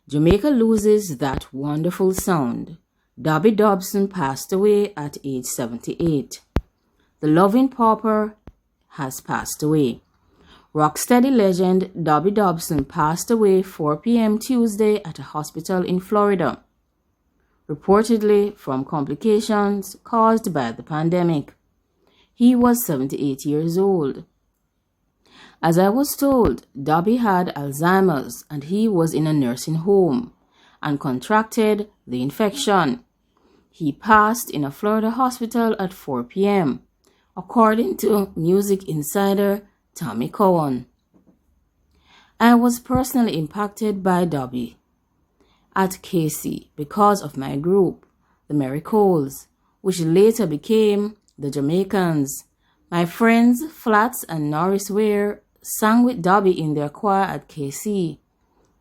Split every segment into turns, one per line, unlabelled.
Jamaica loses that wonderful sound. Dobby Dobson passed away at age 78. The loving pauper has passed away. Rocksteady legend Dobby Dobson passed away 4 p.m. Tuesday at a hospital in Florida, reportedly from complications caused by the pandemic. He was 78 years old. As I was told, Dobby had Alzheimer's and he was in a nursing home and contracted the infection. He passed in a Florida hospital at 4 p.m., according to music insider Tommy Cowan. I was personally impacted by Dobby at KC because of my group, the Maricoles, which later became the Jamaicans. My friends Flats and Norris Ware sang with Dobby in their choir at KC.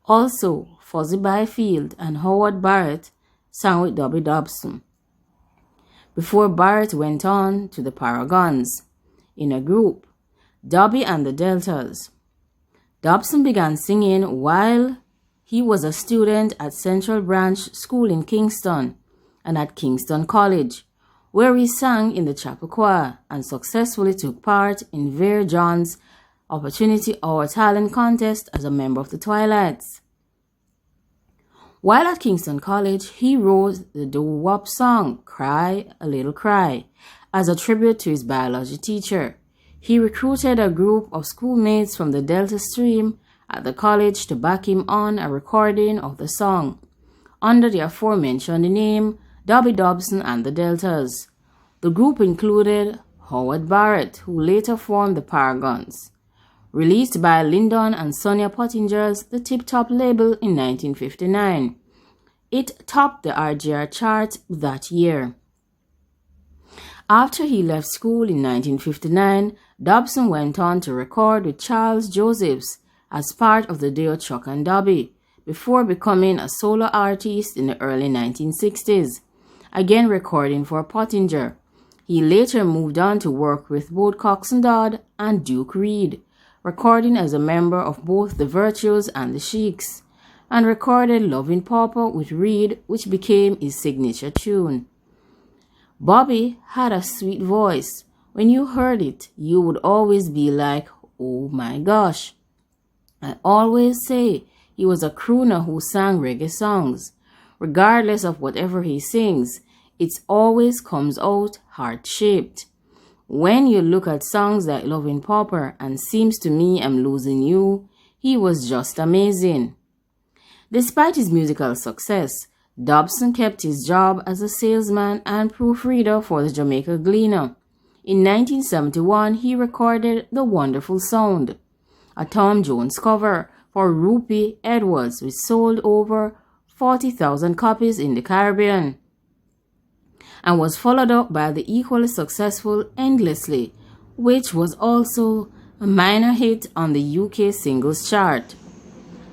Also, Fuzzy Byfield and Howard Barrett sang with Dobby Dobson, before Barrett went on to the Paragons in a group, Dobby and the Deltas. Dobson began singing while he was a student at Central Branch School in Kingston and at Kingston College, where he sang in the chapel choir and successfully took part in Ver John's Opportunity Hour Talent Contest as a member of the Twilights. While at Kingston College, he wrote the doo-wop song Cry a Little Cry as a tribute to his biology teacher. He recruited a group of schoolmates from the Delta Stream at the college to back him on a recording of the song under the aforementioned name Dobby Dobson and the Deltas. The group included Howard Barrett, who later formed the Paragons. Released by Lyndon and Sonia Pottinger's The Tip Top label in 1959. It topped the RGR chart that year. After he left school in 1959, Dobson went on to record with Charles Josephs as part of the duo Chuck and Dobby, before becoming a solo artist in the early 1960s, again recording for Pottinger. He later moved on to work with both Cox and Dodd and Duke Reid, recording as a member of both the Virtues and the Sheiks, and recorded Lovin' Pauper with Reid, which became his signature tune. Bobby had a sweet voice. When you heard it, you would always be like, oh my gosh. I always say he was a crooner who sang reggae songs. Regardless of whatever he sings, it always comes out heart-shaped. When you look at songs like Lovin' Pauper and Seems to Me I'm Losing You, he was just amazing. Despite his musical success, Dobson kept his job as a salesman and proofreader for the Jamaica Gleaner. In 1971, he recorded The Wonderful Sound, a Tom Jones cover for Rupi Edwards, which sold over 40,000 copies in the Caribbean, and was followed up by the equally successful Endlessly, which was also a minor hit on the UK singles chart.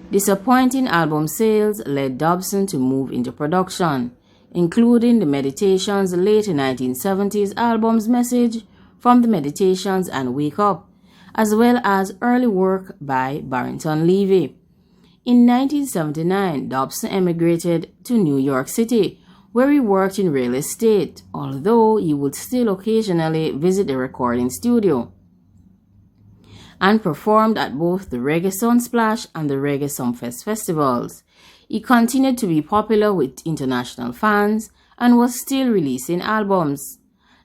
Disappointing album sales led Dobson to move into production, including the Meditations' late 1970s album's Message from the Meditations and Wake Up, as well as early work by Barrington Levy. In 1979, Dobson emigrated to New York City, where he worked in real estate, although he would still occasionally visit the recording studio, and performed at both the Reggae Sunsplash and the Reggae Sumfest festivals. He continued to be popular with international fans and was still releasing albums.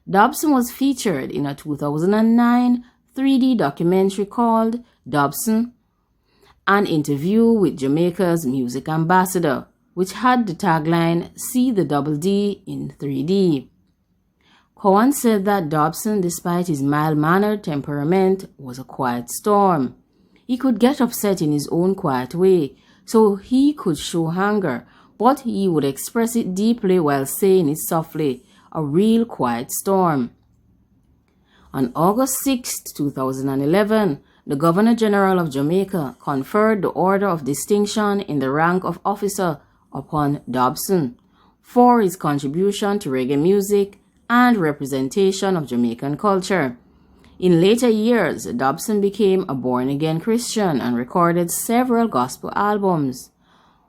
Dobson was featured in a 2009 3D documentary called Dobson, an interview with Jamaica's music ambassador, which had the tagline, See the Double D in 3D. Cowan said that Dobson, despite his mild-mannered temperament, was a quiet storm. He could get upset in his own quiet way, so he could show anger, but he would express it deeply while saying it softly, a real quiet storm. On August 6, 2011, the Governor General of Jamaica conferred the Order of Distinction in the rank of officer upon Dobson for his contribution to reggae music and representation of Jamaican culture. In later years, Dobson became a born-again Christian and recorded several gospel albums.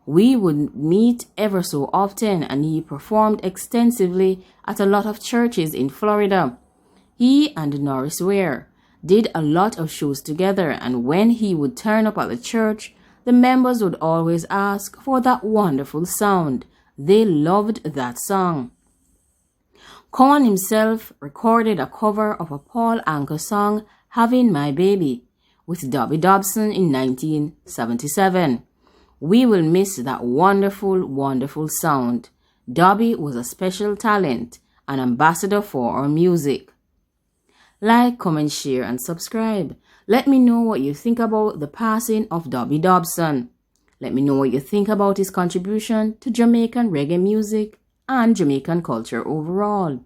We would meet ever so often, and he performed extensively at a lot of churches in Florida. He and Norris Ware did a lot of shows together, and when he would turn up at the church, the members would always ask for that wonderful sound. They loved that song. Cohen himself recorded a cover of a Paul Anka song, Having My Baby, with Dobby Dobson in 1977. We will miss that wonderful, wonderful sound. Dobby was a special talent, an ambassador for our music. Like, comment, share, and subscribe. Let me know what you think about the passing of Dobby Dobson. Let me know what you think about his contribution to Jamaican reggae music and Jamaican culture overall.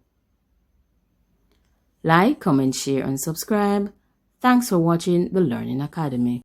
Like, comment, share, and subscribe. Thanks for watching the Learning Academy.